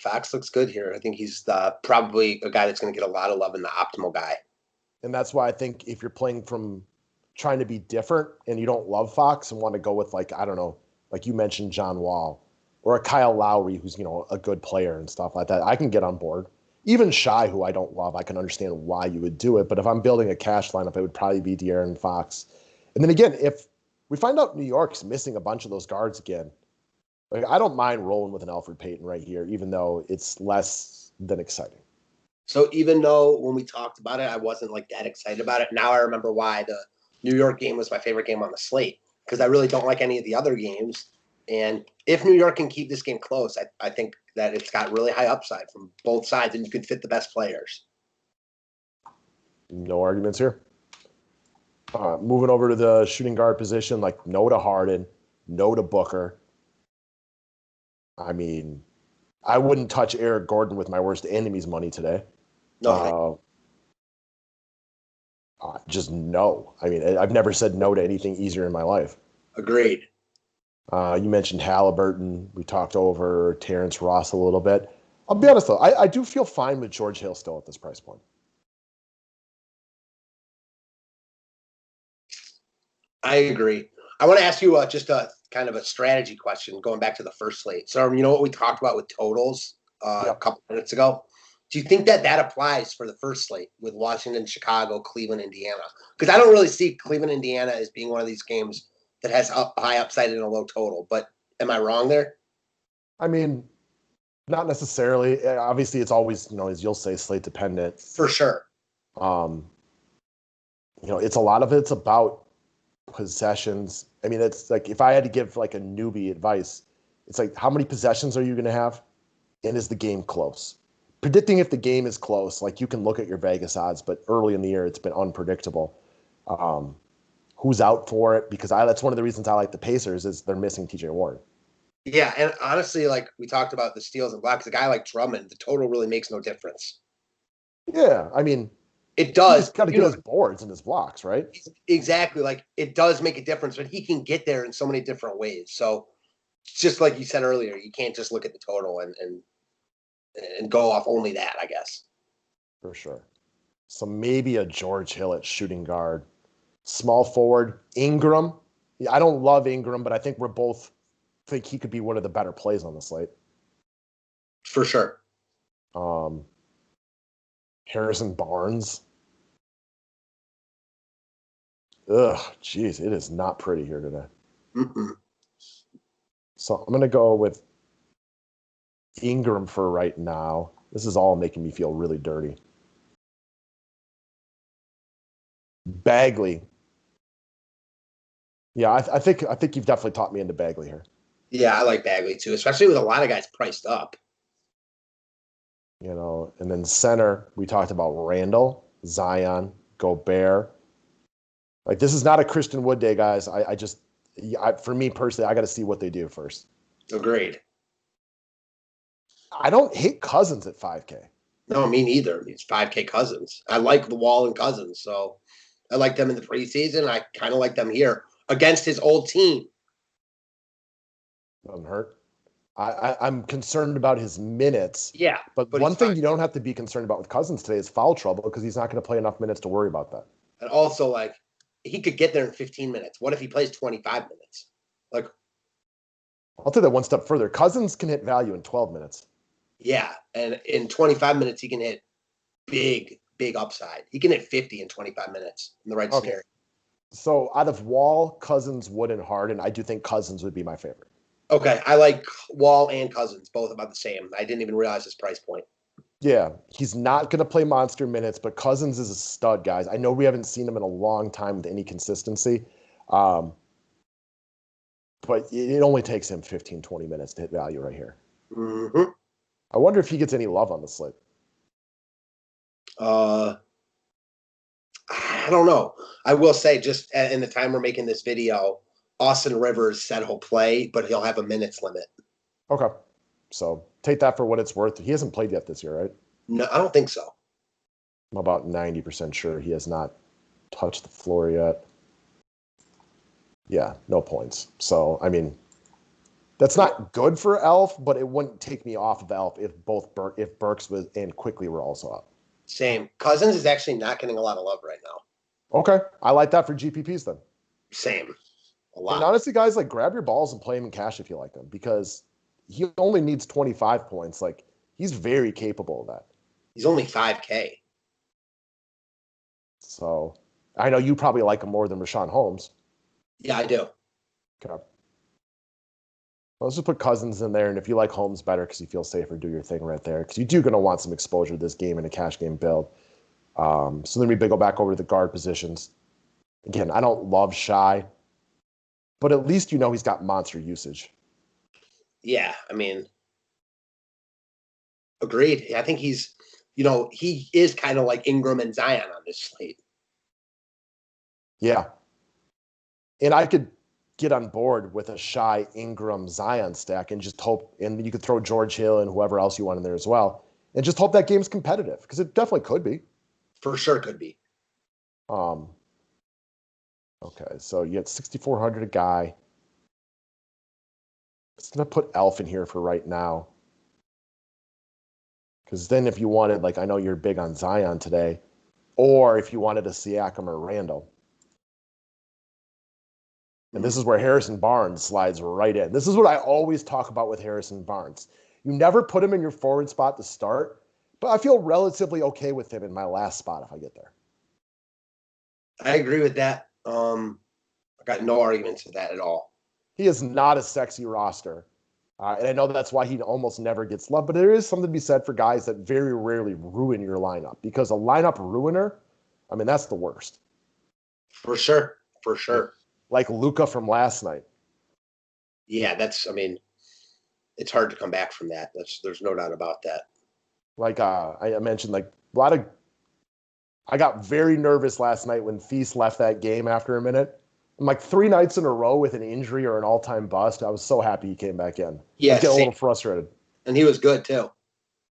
Speaker 2: Fox looks good here. I think he's probably a guy that's going to get a lot of love and the optimal guy.
Speaker 1: And that's why I think if you're playing from trying to be different and you don't love Fox and want to go with, I don't know, you mentioned John Wall or a Kyle Lowry who's, a good player and stuff like that, I can get on board. Even Shai, who I don't love, I can understand why you would do it. But if I'm building a cash lineup, it would probably be De'Aaron Fox. And then again, if we find out New York's missing a bunch of those guards again, I don't mind rolling with an Elfrid Payton right here, even though it's less than exciting.
Speaker 2: So even though when we talked about it, I wasn't that excited about it, now I remember why New York game was my favorite game on the slate because I really don't like any of the other games. And if New York can keep this game close, I think that it's got really high upside from both sides, and you could fit the best players.
Speaker 1: No arguments here. Moving over to the shooting guard position, like no to Harden, no to Booker. I mean, I wouldn't touch Eric Gordon with my worst enemy's money today.
Speaker 2: No,
Speaker 1: just no. I mean, I've never said no to anything easier in my life.
Speaker 2: agreed.
Speaker 1: You mentioned Halliburton. We talked over Terrence Ross a little bit. I'll be honest, though. I do feel fine with George Hill still at this price point.
Speaker 2: I agree. I want to ask you just a kind of a strategy question going back to the first slate. So, you know what we talked about with totals a couple minutes ago? Do you think that applies for the first slate with Washington, Chicago, Cleveland, Indiana? Because I don't really see Cleveland, Indiana as being one of these games that has high upside and a low total. But am I wrong there?
Speaker 1: I mean, not necessarily. Obviously, it's always, as you'll say, slate dependent.
Speaker 2: For sure.
Speaker 1: It's a lot of it's about possessions. I mean, it's like if I had to give like a newbie advice, it's like how many possessions are you going to have, and is the game close? Predicting if the game is close, like you can look at your Vegas odds, but early in the year it's been unpredictable. Who's out for it? Because that's one of the reasons I like the Pacers is they're missing TJ Warren.
Speaker 2: Yeah, and honestly, like we talked about the steals and blocks, a guy like Drummond, the total really makes no difference.
Speaker 1: Yeah, I mean,
Speaker 2: it does.
Speaker 1: He's got to get his boards and his blocks, right?
Speaker 2: Exactly. Like it does make a difference, but he can get there in so many different ways. So just like you said earlier, you can't just look at the total and go off only that, I guess.
Speaker 1: For sure. So maybe a George Hill at shooting guard. Small forward, Ingram. I don't love Ingram, but I think we're both think he could be one of the better plays on the slate.
Speaker 2: For sure.
Speaker 1: Harrison Barnes. Ugh, geez, it is not pretty here today.
Speaker 2: Mm-mm.
Speaker 1: So I'm going to go with Ingram for right now. This is all making me feel really dirty. Bagley. Yeah, I think you've definitely taught me into Bagley here.
Speaker 2: Yeah, I like Bagley too, especially with a lot of guys priced up.
Speaker 1: And then center, we talked about Randall, Zion, Gobert. Like, this is not a Christian Wood day, guys. For me personally, I got to see what they do first.
Speaker 2: Agreed.
Speaker 1: I don't hate Cousins at 5K.
Speaker 2: No, me neither. It's 5K Cousins. I like the Wall and Cousins, so I like them in the preseason. I kind of like them here against his old team.
Speaker 1: Doesn't hurt. I'm concerned about his minutes.
Speaker 2: Yeah.
Speaker 1: But one thing you don't have to be concerned about with Cousins today is foul trouble because he's not going to play enough minutes to worry about that.
Speaker 2: And also, like, he could get there in 15 minutes. What if he plays 25 minutes? Like,
Speaker 1: I'll take that one step further. Cousins can hit value in 12 minutes.
Speaker 2: Yeah. And in 25 minutes, he can hit big upside. He can hit 50 in 25 minutes in the right scenario.
Speaker 1: So out of Wall, Cousins, Wood, and Harden, I do think Cousins would be my favorite.
Speaker 2: Okay, I like Wall and Cousins, both about the same. I didn't even realize his price point.
Speaker 1: Yeah, he's not going to play monster minutes, but Cousins is a stud, guys. I know we haven't seen him in a long time with any consistency, but it only takes him 15, 20 minutes to hit value right here.
Speaker 2: Mm-hmm.
Speaker 1: I wonder if he gets any love on the slate.
Speaker 2: I don't know. I will say, just in the time we're making this video, Austin Rivers said he'll play, but he'll have a minutes limit.
Speaker 1: Okay. So take that for what it's worth. He hasn't played yet this year, right?
Speaker 2: No, I don't think so.
Speaker 1: I'm about 90% sure he has not touched the floor yet. Yeah, no points. So, I mean, that's not good for Elf, but it wouldn't take me off of Elf if Burks and Quickly were also up.
Speaker 2: Same. Cousins is actually not getting a lot of love right now.
Speaker 1: Okay. I like that for GPPs then.
Speaker 2: Same. A lot.
Speaker 1: And honestly, guys, like, grab your balls and play him in cash if you like them, because he only needs 25 points. Like, he's very capable of that.
Speaker 2: He's only 5K.
Speaker 1: So I know you probably like him more than Rashawn Holmes.
Speaker 2: Yeah, I do.
Speaker 1: Okay. Let's just put Cousins in there, and if you like Holmes better because you feel safer, do your thing right there, because you do going to want some exposure this game in a cash game build. So then we go back over to the guard positions. Again, I don't love Shy, but at least you know he's got monster usage.
Speaker 2: Yeah, I mean, agreed. I think he's, he is kind of like Ingram and Zion on this slate.
Speaker 1: Yeah. And I could get on board with a Shy Ingram Zion stack and just hope, and you could throw George Hill and whoever else you want in there as well, and just hope that game's competitive because it definitely could be.
Speaker 2: For sure could be.
Speaker 1: Okay, so you get 6,400 a guy. It's gonna put Elf in here for right now. Because then if you wanted, like, I know you're big on Zion today, or if you wanted a Siakam or Randall. And this is where Harrison Barnes slides right in. This is what I always talk about with Harrison Barnes. You never put him in your forward spot to start, but I feel relatively okay with him in my last spot if I get there.
Speaker 2: I agree with that. I got no arguments with that at all.
Speaker 1: He is not a sexy roster. And I know that's why he almost never gets love, but there is something to be said for guys that very rarely ruin your lineup because a lineup ruiner, I mean, that's the worst.
Speaker 2: For sure. For sure.
Speaker 1: Like Luka from last night.
Speaker 2: Yeah, it's hard to come back from that. There's no doubt about that.
Speaker 1: Like I mentioned, like I got very nervous last night when Feast left that game after a minute. I'm like 3 nights in a row with an injury or an all-time bust. I was so happy he came back in.
Speaker 2: Yeah,
Speaker 1: I was getting a little frustrated.
Speaker 2: And he was good too.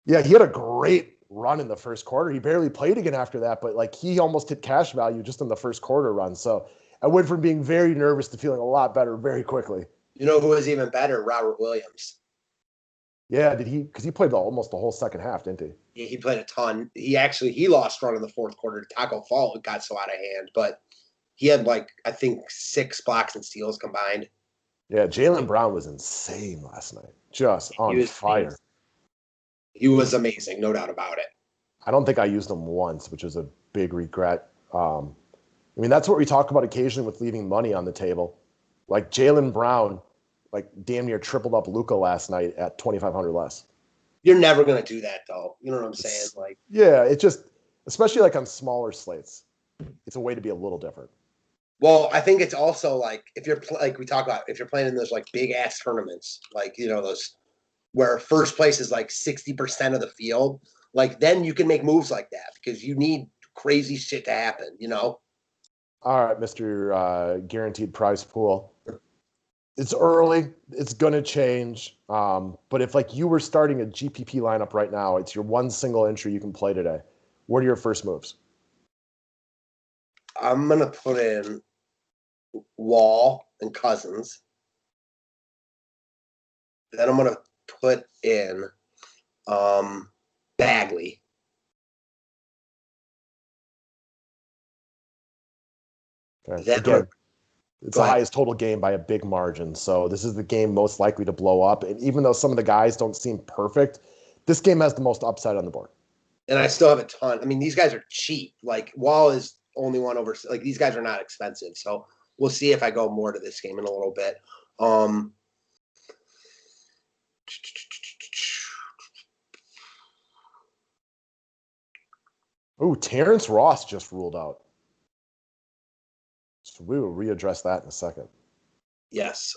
Speaker 1: Yeah, he had a great run in the first quarter. He barely played again after that, but like he almost hit cash value just in the first quarter run. So I went from being very nervous to feeling a lot better very quickly.
Speaker 2: You know who was even better? Robert Williams.
Speaker 1: Yeah, did he? Because he played almost the whole second half, didn't he?
Speaker 2: Yeah, he played a ton. He lost run in the fourth quarter. Taco Fall got so out of hand, but he had I think 6 blocks and steals combined.
Speaker 1: Yeah, Jaylen Brown was insane last night. Just on fire.
Speaker 2: Amazing. He was amazing, no doubt about it.
Speaker 1: I don't think I used him once, which was a big regret. I mean, that's what we talk about occasionally with leaving money on the table. Like Jaylen Brown, like damn near tripled up Luka last night at 2,500 less.
Speaker 2: You're never going to do that, though. You know what I'm saying?
Speaker 1: Yeah, it just, especially like on smaller slates, it's a way to be a little different.
Speaker 2: Well, I think it's also if you're we talk about, if you're playing in those big ass tournaments, those where first place is 60% of the field, then you can make moves like that because you need crazy shit to happen, All
Speaker 1: right, Mr. Guaranteed Prize Pool. It's early. It's going to change. But if you were starting a GPP lineup right now, it's your one single entry you can play today. What are your first moves?
Speaker 2: I'm going to put in Wall and Cousins. Then I'm going to put in Bagley.
Speaker 1: Okay. Again, it's the highest total game by a big margin. So this is the game most likely to blow up. And even though some of the guys don't seem perfect, this game has the most upside on the board.
Speaker 2: And I still have a ton. I mean, these guys are cheap. Wall is only one over. These guys are not expensive. So we'll see if I go more to this game in a little bit.
Speaker 1: Oh, Terrence Ross just ruled out. So we will readdress that in a second.
Speaker 2: Yes.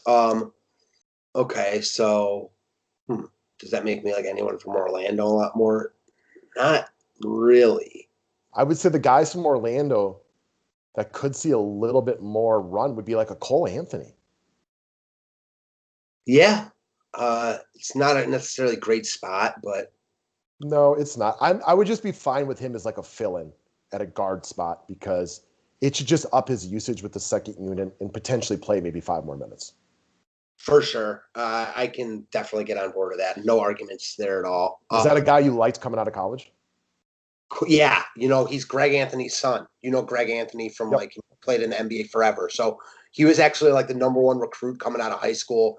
Speaker 2: Okay, so does that make me like anyone from Orlando a lot more? Not really.
Speaker 1: I would say the guys from Orlando that could see a little bit more run would be like a Cole Anthony.
Speaker 2: Yeah. It's not a necessarily great spot, but
Speaker 1: no, it's not. I would just be fine with him as like a fill-in at a guard spot because it should just up his usage with the second unit and potentially play maybe 5 more minutes.
Speaker 2: For sure. I can definitely get on board with that. No arguments there at all.
Speaker 1: Is that a guy you liked coming out of college?
Speaker 2: Yeah. He's Greg Anthony's son. Greg Anthony from he played in the NBA forever. So he was actually the number 1 recruit coming out of high school.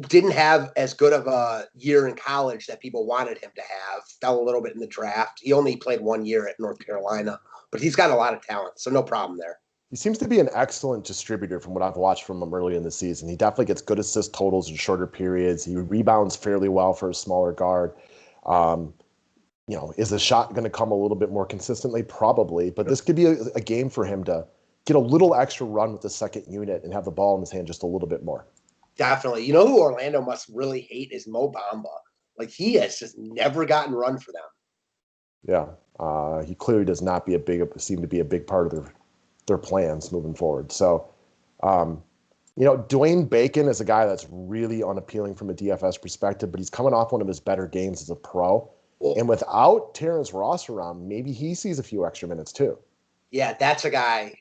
Speaker 2: Didn't have as good of a year in college that people wanted him to have. Fell a little bit in the draft. He only played 1 year at North Carolina, but he's got a lot of talent, so no problem there.
Speaker 1: He seems to be an excellent distributor from what I've watched from him early in the season. He definitely gets good assist totals in shorter periods. He rebounds fairly well for a smaller guard. Is the shot going to come a little bit more consistently? Probably, but this could be a game for him to get a little extra run with the second unit and have the ball in his hand just a little bit more.
Speaker 2: Definitely. You know who Orlando must really hate is Mo Bamba. Like, he has just never gotten run for them.
Speaker 1: Yeah. He clearly does not seem to be a big part of their plans moving forward. So, Dwayne Bacon is a guy that's really unappealing from a DFS perspective, but he's coming off one of his better games as a pro.
Speaker 2: Well,
Speaker 1: and without Terrence Ross around, maybe he sees a few extra minutes too.
Speaker 2: Yeah, that's a guy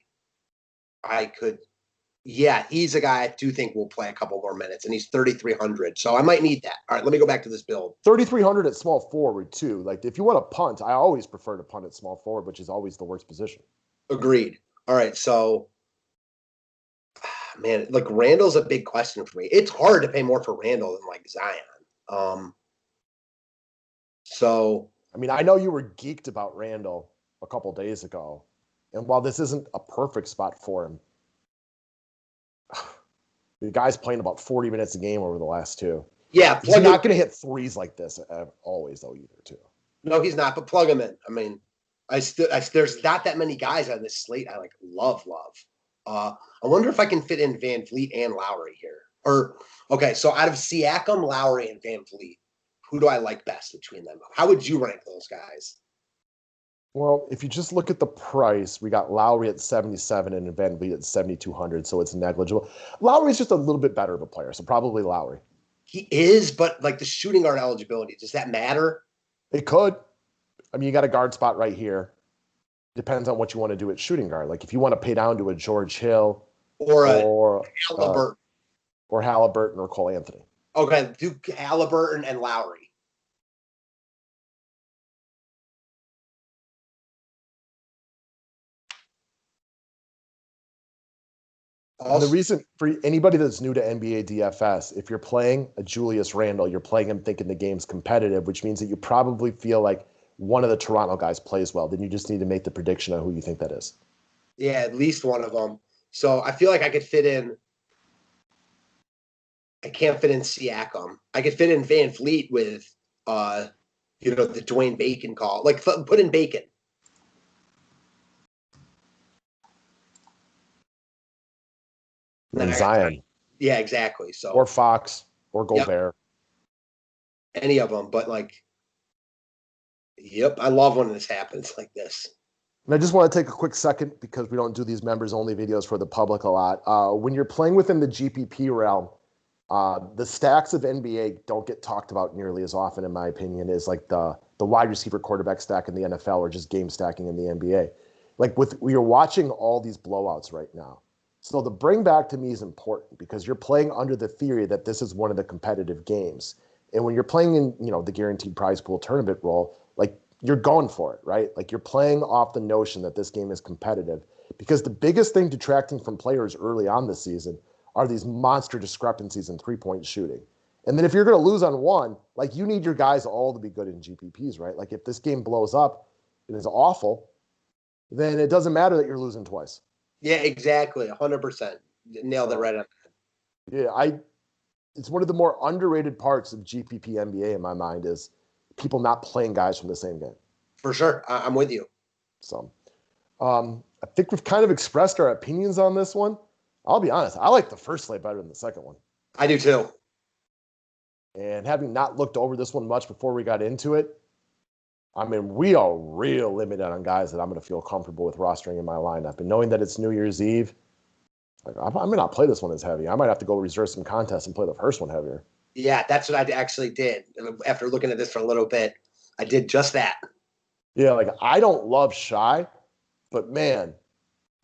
Speaker 2: he's a guy I do think will play a couple more minutes, and he's 3,300. So I might need that. All right, let me go back to this build.
Speaker 1: 3,300 at small forward too. Like, if you want to punt, I always prefer to punt at small forward, which is always the worst position.
Speaker 2: Agreed. All right, so man, like, Randall's a big question for me. It's hard to pay more for Randall than like Zion. So
Speaker 1: I mean, I know you were geeked about Randall a couple days ago, and while this isn't a perfect spot for him, the guy's playing about 40 minutes a game over the last two.
Speaker 2: Yeah,
Speaker 1: he's not going to hit threes like this always, though, either, too.
Speaker 2: No, he's not, but plug him in. I mean, there's not that many guys on this slate I love. I wonder if I can fit in Van Vliet and Lowry here. Okay, so out of Siakam, Lowry, and Van Vliet, who do I like best between them? How would you rank those guys?
Speaker 1: Well, if you just look at the price, we got Lowry at 77 and Van Vliet at 7,200, so it's negligible. Lowry's just a little bit better of a player, so probably Lowry.
Speaker 2: He is, but like, the shooting guard eligibility, does that matter?
Speaker 1: It could. I mean, you got a guard spot right here. Depends on what you want to do at shooting guard. Like, if you want to pay down to a George Hill
Speaker 2: or Halliburton.
Speaker 1: Or Halliburton or Cole Anthony.
Speaker 2: Okay, do Halliburton and Lowry.
Speaker 1: And the reason for anybody that's new to NBA DFS, if you're playing a Julius Randle, you're playing him thinking the game's competitive, which means that you probably feel like one of the Toronto guys plays well. Then you just need to make the prediction of who you think that is.
Speaker 2: Yeah, at least one of them. So I feel like I could fit in. I can't fit in Siakam. I could fit in Van Vliet with, the Dwayne Bacon call. Like, put in Bacon.
Speaker 1: And Zion.
Speaker 2: Yeah, exactly. So,
Speaker 1: or Fox or Gobert.
Speaker 2: Yep. Any of them, but I love when this happens like this.
Speaker 1: And I just want to take a quick second, because we don't do these members only videos for the public a lot. When you're playing within the GPP realm, the stacks of NBA don't get talked about nearly as often, in my opinion, as like the wide receiver quarterback stack in the NFL or just game stacking in the NBA. Like, we are watching all these blowouts right now. So the bring back to me is important, because you're playing under the theory that this is one of the competitive games. And when you're playing in, the guaranteed prize pool tournament role, like, you're going for it, right? Like, you're playing off the notion that this game is competitive, because the biggest thing detracting from players early on this season are these monster discrepancies in three-point shooting. And then if you're going to lose on one, like, you need your guys all to be good in GPPs, right? Like, if this game blows up and is awful, then it doesn't matter that you're losing twice.
Speaker 2: Yeah, exactly. 100%. Nailed it right on.
Speaker 1: Yeah, it's one of the more underrated parts of GPP NBA in my mind, is people not playing guys from the same game.
Speaker 2: For sure. I'm with you.
Speaker 1: So I think we've kind of expressed our opinions on this one. I'll be honest, I like the first slate better than the second one.
Speaker 2: I do too.
Speaker 1: And having not looked over this one much before we got into it, I mean, we are real limited on guys that I'm going to feel comfortable with rostering in my lineup. And knowing that it's New Year's Eve, I may not play this one as heavy. I might have to go reserve some contests and play the first one heavier.
Speaker 2: Yeah, that's what I actually did. After looking at this for a little bit, I did just that.
Speaker 1: Yeah, like, I don't love Shy, but man,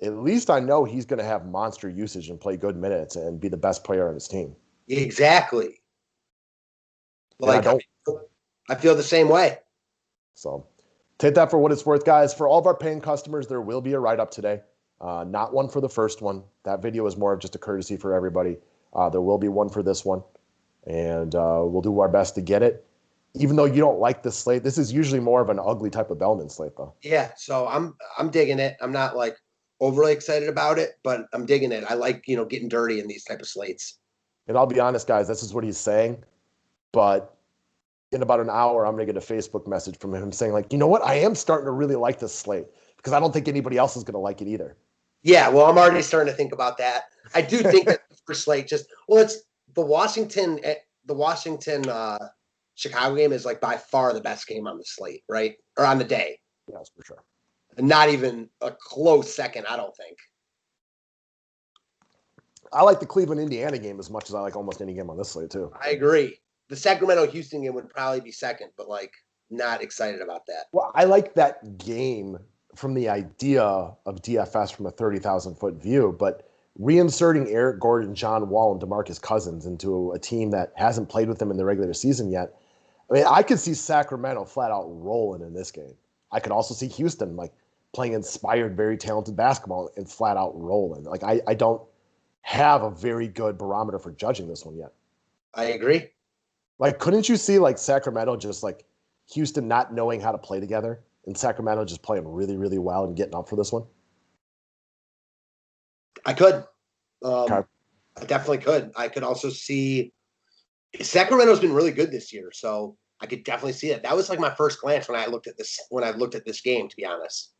Speaker 1: at least I know he's going to have monster usage and play good minutes and be the best player on his team.
Speaker 2: Exactly. Like, I feel the same way.
Speaker 1: So take that for what it's worth, guys. For all of our paying customers, there will be a write-up today. Not one for the first one. That video is more of just a courtesy for everybody. There will be one for this one, and we'll do our best to get it. Even though you don't like this slate, this is usually more of an ugly type of Bellman slate, though.
Speaker 2: Yeah, so I'm digging it. I'm not like overly excited about it, but I'm digging it. I like, getting dirty in these type of slates.
Speaker 1: And I'll be honest, guys, this is what he's saying, but in about an hour, I'm going to get a Facebook message from him saying, like, you know what? I am starting to really like this slate, because I don't think anybody else is going to like it either.
Speaker 2: Yeah, well, I'm already starting to think about that. I do think that for slate, it's the Washington Chicago game is like by far the best game on the slate, right? Or on the day.
Speaker 1: Yes, for sure.
Speaker 2: And not even a close second, I don't think.
Speaker 1: I like the Cleveland Indiana game as much as I like almost any game on this slate too.
Speaker 2: I agree. The Sacramento Houston game would probably be second, but like not excited about that.
Speaker 1: Well, I like that game from the idea of DFS from a 30,000 foot view, but reinserting Eric Gordon, John Wall, and DeMarcus Cousins into a team that hasn't played with them in the regular season yet. I mean, I could see Sacramento flat out rolling in this game. I could also see Houston like playing inspired, very talented basketball and flat out rolling. Like I don't have a very good barometer for judging this one yet.
Speaker 2: I agree.
Speaker 1: Like, couldn't you see like Sacramento just like Houston not knowing how to play together and Sacramento just playing really, really well and getting up for this one?
Speaker 2: I could.
Speaker 1: Okay.
Speaker 2: I definitely could. I could also see Sacramento's been really good this year, so I could definitely see it. That was like my first glance when I looked at this game, to be honest.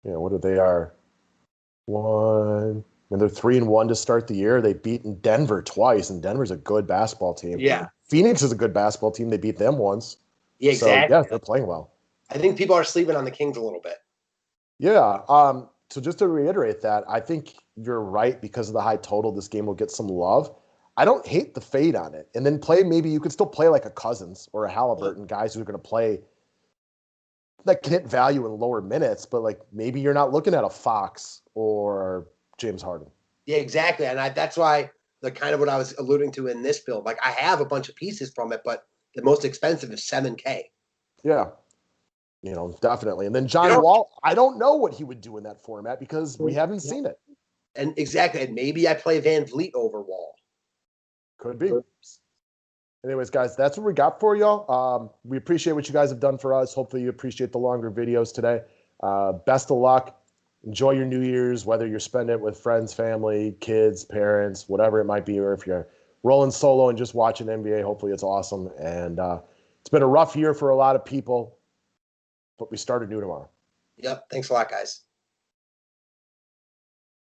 Speaker 1: Yeah, what are they are? One. And they're 3-1 to start the year. They've beaten Denver twice, and Denver's a good basketball team.
Speaker 2: Yeah.
Speaker 1: Phoenix is a good basketball team. They beat them once.
Speaker 2: Yeah, exactly.
Speaker 1: So, yes, they're playing well.
Speaker 2: I think people are sleeping on the Kings a little bit.
Speaker 1: Yeah. So just to reiterate that, I think you're right because of the high total. This game will get some love. I don't hate the fade on it. And then maybe you could still play like a Cousins or a Halliburton, guys who are going to play that can hit value in lower minutes, but like maybe you're not looking at a Fox or James Harden.
Speaker 2: Yeah, exactly. And that's why the kind of what I was alluding to in this build. Like I have a bunch of pieces from it, but the most expensive is $7K.
Speaker 1: Yeah. Definitely. And then John Wall, I don't know what he would do in that format because we haven't seen it.
Speaker 2: And exactly. And maybe I play Van Vliet over Wall.
Speaker 1: Could be. Anyways, guys, that's what we got for y'all. We appreciate what you guys have done for us. Hopefully you appreciate the longer videos today. Best of luck. Enjoy your New Year's, whether you're spending it with friends, family, kids, parents, whatever it might be, or if you're rolling solo and just watching NBA, hopefully it's awesome. And it's been a rough year for a lot of people, but we start anew tomorrow.
Speaker 2: Yep. Thanks a lot, guys.